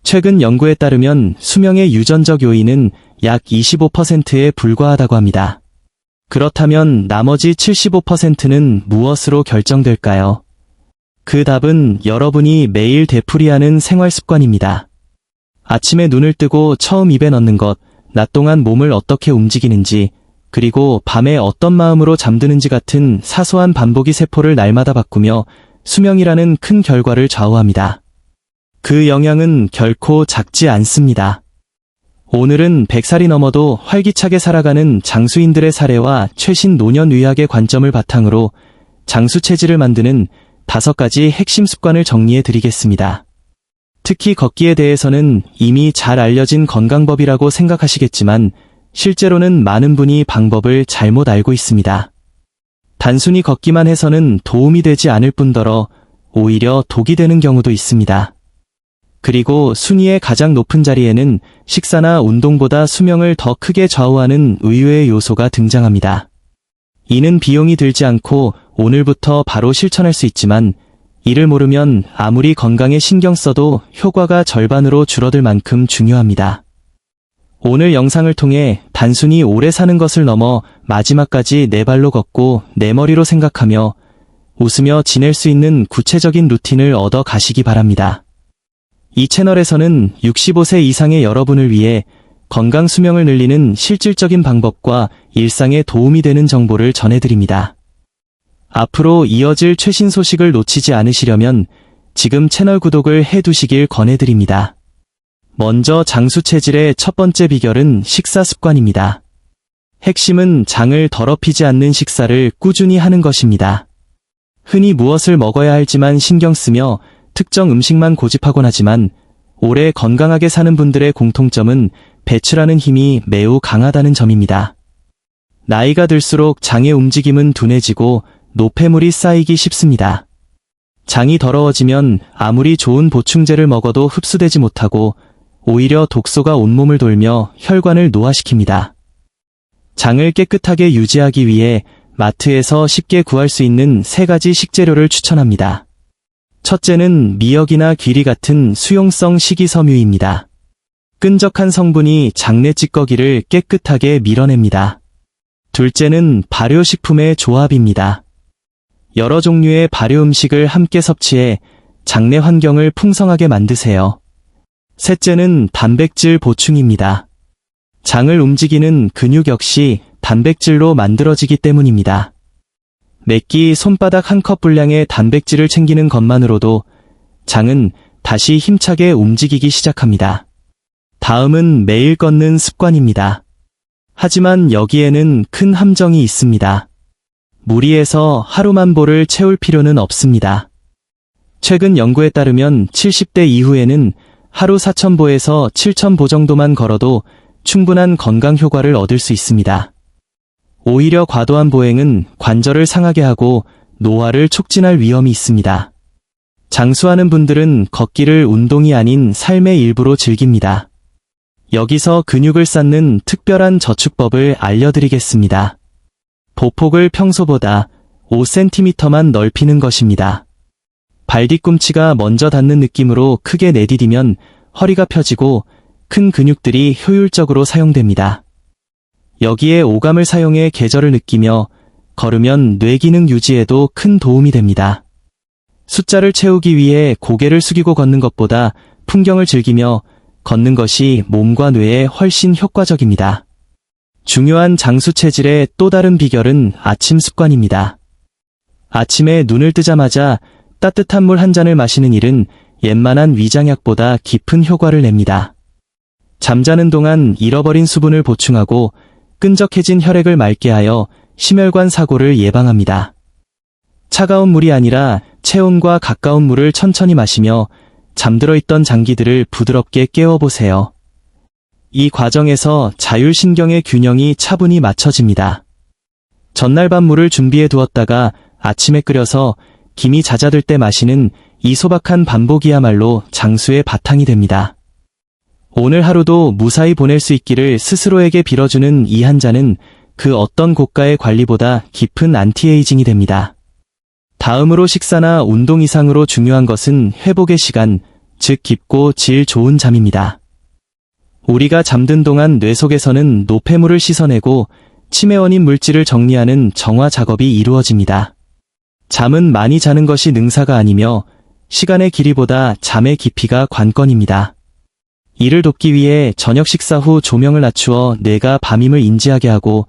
최근 연구에 따르면 수명의 유전적 요인은 약 25%에 불과하다고 합니다. 그렇다면 나머지 75%는 무엇으로 결정될까요? 그 답은 여러분이 매일 되풀이하는 생활 습관입니다. 아침에 눈을 뜨고 처음 입에 넣는 것, 낮 동안 몸을 어떻게 움직이는지, 그리고 밤에 어떤 마음으로 잠드는지 같은 사소한 반복이 세포를 날마다 바꾸며 수명이라는 큰 결과를 좌우합니다. 그 영향은 결코 작지 않습니다. 오늘은 100살이 넘어도 활기차게 살아가는 장수인들의 사례와 최신 노년의학의 관점을 바탕으로 장수 체질을 만드는 5가지 핵심 습관을 정리해 드리겠습니다. 특히 걷기에 대해서는 이미 잘 알려진 건강법이라고 생각하시겠지만 실제로는 많은 분이 방법을 잘못 알고 있습니다. 단순히 걷기만 해서는 도움이 되지 않을 뿐더러 오히려 독이 되는 경우도 있습니다. 그리고 순위의 가장 높은 자리에는 식사나 운동보다 수명을 더 크게 좌우하는 의외의 요소가 등장합니다. 이는 비용이 들지 않고 오늘부터 바로 실천할 수 있지만 이를 모르면 아무리 건강에 신경 써도 효과가 절반으로 줄어들 만큼 중요합니다. 오늘 영상을 통해 단순히 오래 사는 것을 넘어 마지막까지 내 발로 걷고 내 머리로 생각하며 웃으며 지낼 수 있는 구체적인 루틴을 얻어 가시기 바랍니다. 이 채널에서는 65세 이상의 여러분을 위해 건강 수명을 늘리는 실질적인 방법과 일상에 도움이 되는 정보를 전해드립니다. 앞으로 이어질 최신 소식을 놓치지 않으시려면 지금 채널 구독을 해두시길 권해드립니다. 먼저 장수 체질의 첫 번째 비결은 식사 습관입니다. 핵심은 장을 더럽히지 않는 식사를 꾸준히 하는 것입니다. 흔히 무엇을 먹어야 할지만 신경 쓰며 특정 음식만 고집하곤 하지만 오래 건강하게 사는 분들의 공통점은 배출하는 힘이 매우 강하다는 점입니다. 나이가 들수록 장의 움직임은 둔해지고 노폐물이 쌓이기 쉽습니다. 장이 더러워지면 아무리 좋은 보충제를 먹어도 흡수되지 못하고 오히려 독소가 온몸을 돌며 혈관을 노화시킵니다. 장을 깨끗하게 유지하기 위해 마트에서 쉽게 구할 수 있는 3가지 식재료를 추천합니다. 첫째는 미역이나 귀리 같은 수용성 식이섬유입니다. 끈적한 성분이 장내 찌꺼기를 깨끗하게 밀어냅니다. 둘째는 발효식품의 조합입니다. 여러 종류의 발효 음식을 함께 섭취해 장내 환경을 풍성하게 만드세요. 셋째는 단백질 보충입니다. 장을 움직이는 근육 역시 단백질로 만들어지기 때문입니다. 매끼 손바닥 한 컵 분량의 단백질을 챙기는 것만으로도 장은 다시 힘차게 움직이기 시작합니다. 다음은 매일 걷는 습관입니다. 하지만 여기에는 큰 함정이 있습니다. 무리해서 하루만 보를 채울 필요는 없습니다. 최근 연구에 따르면 70대 이후에는 하루 4,000보에서 7,000보 정도만 걸어도 충분한 건강 효과를 얻을 수 있습니다. 오히려 과도한 보행은 관절을 상하게 하고 노화를 촉진할 위험이 있습니다. 장수하는 분들은 걷기를 운동이 아닌 삶의 일부로 즐깁니다. 여기서 근육을 쌓는 특별한 저축법을 알려드리겠습니다. 보폭을 평소보다 5cm만 넓히는 것입니다. 발 뒤꿈치가 먼저 닿는 느낌으로 크게 내디디면 허리가 펴지고 큰 근육들이 효율적으로 사용됩니다. 여기에 오감을 사용해 계절을 느끼며 걸으면 뇌기능 유지에도 큰 도움이 됩니다. 숫자를 채우기 위해 고개를 숙이고 걷는 것보다 풍경을 즐기며 걷는 것이 몸과 뇌에 훨씬 효과적입니다. 중요한 장수 체질의 또 다른 비결은 아침 습관입니다. 아침에 눈을 뜨자마자 따뜻한 물 한 잔을 마시는 일은 웬만한 위장약보다 깊은 효과를 냅니다. 잠자는 동안 잃어버린 수분을 보충하고 끈적해진 혈액을 맑게 하여 심혈관 사고를 예방합니다. 차가운 물이 아니라 체온과 가까운 물을 천천히 마시며 잠들어 있던 장기들을 부드럽게 깨워보세요. 이 과정에서 자율신경의 균형이 차분히 맞춰집니다. 전날 밤 물을 준비해 두었다가 아침에 끓여서 김이 잦아들 때 마시는 이 소박한 반복이야말로 장수의 바탕이 됩니다. 오늘 하루도 무사히 보낼 수 있기를 스스로에게 빌어주는 이 한 잔은 그 어떤 고가의 관리보다 깊은 안티에이징이 됩니다. 다음으로 식사나 운동 이상으로 중요한 것은 회복의 시간, 즉 깊고 질 좋은 잠입니다. 우리가 잠든 동안 뇌 속에서는 노폐물을 씻어내고 치매 원인 물질을 정리하는 정화 작업이 이루어집니다. 잠은 많이 자는 것이 능사가 아니며 시간의 길이보다 잠의 깊이가 관건입니다. 이를 돕기 위해 저녁 식사 후 조명을 낮추어 뇌가 밤임을 인지하게 하고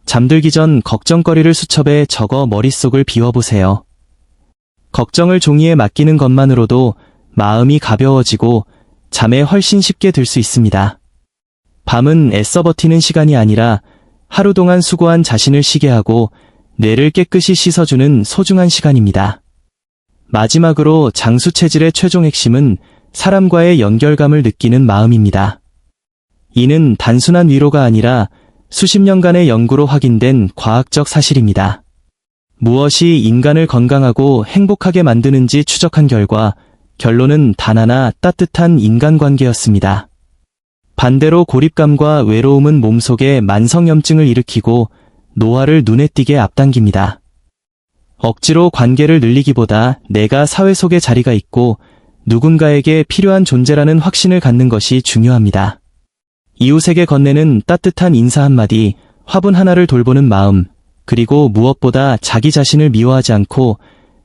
잠들기 전 걱정거리를 수첩에 적어 머릿속을 비워보세요. 걱정을 종이에 맡기는 것만으로도 마음이 가벼워지고 잠에 훨씬 쉽게 들 수 있습니다. 밤은 애써 버티는 시간이 아니라 하루 동안 수고한 자신을 쉬게 하고 뇌를 깨끗이 씻어주는 소중한 시간입니다. 마지막으로 장수 체질의 최종 핵심은 사람과의 연결감을 느끼는 마음입니다. 이는 단순한 위로가 아니라 수십 년간의 연구로 확인된 과학적 사실입니다. 무엇이 인간을 건강하고 행복하게 만드는지 추적한 결과 결론은 단 하나, 따뜻한 인간관계였습니다. 반대로 고립감과 외로움은 몸속에 만성염증을 일으키고 노화를 눈에 띄게 앞당깁니다. 억지로 관계를 늘리기보다 내가 사회 속에 자리가 있고 누군가에게 필요한 존재라는 확신을 갖는 것이 중요합니다. 이웃에게 건네는 따뜻한 인사 한마디, 화분 하나를 돌보는 마음, 그리고 무엇보다 자기 자신을 미워하지 않고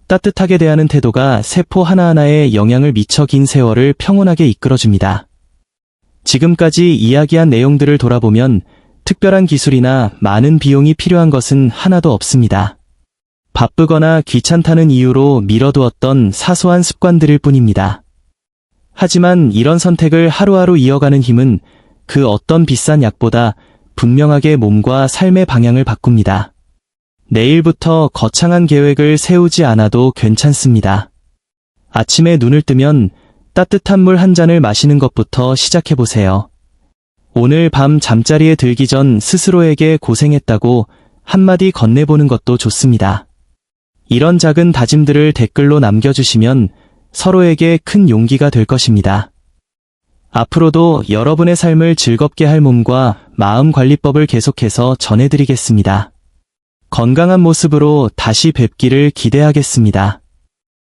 따뜻하게 대하는 태도가 세포 하나하나에 영향을 미쳐 긴 세월을 평온하게 이끌어줍니다. 지금까지 이야기한 내용들을 돌아보면 특별한 기술이나 많은 비용이 필요한 것은 하나도 없습니다. 바쁘거나 귀찮다는 이유로 미뤄두었던 사소한 습관들일 뿐입니다. 하지만 이런 선택을 하루하루 이어가는 힘은 그 어떤 비싼 약보다 분명하게 몸과 삶의 방향을 바꿉니다. 내일부터 거창한 계획을 세우지 않아도 괜찮습니다. 아침에 눈을 뜨면 따뜻한 물 한 잔을 마시는 것부터 시작해보세요. 오늘 밤 잠자리에 들기 전 스스로에게 고생했다고 한마디 건네보는 것도 좋습니다. 이런 작은 다짐들을 댓글로 남겨주시면 서로에게 큰 용기가 될 것입니다. 앞으로도 여러분의 삶을 즐겁게 할 몸과 마음 관리법을 계속해서 전해드리겠습니다. 건강한 모습으로 다시 뵙기를 기대하겠습니다.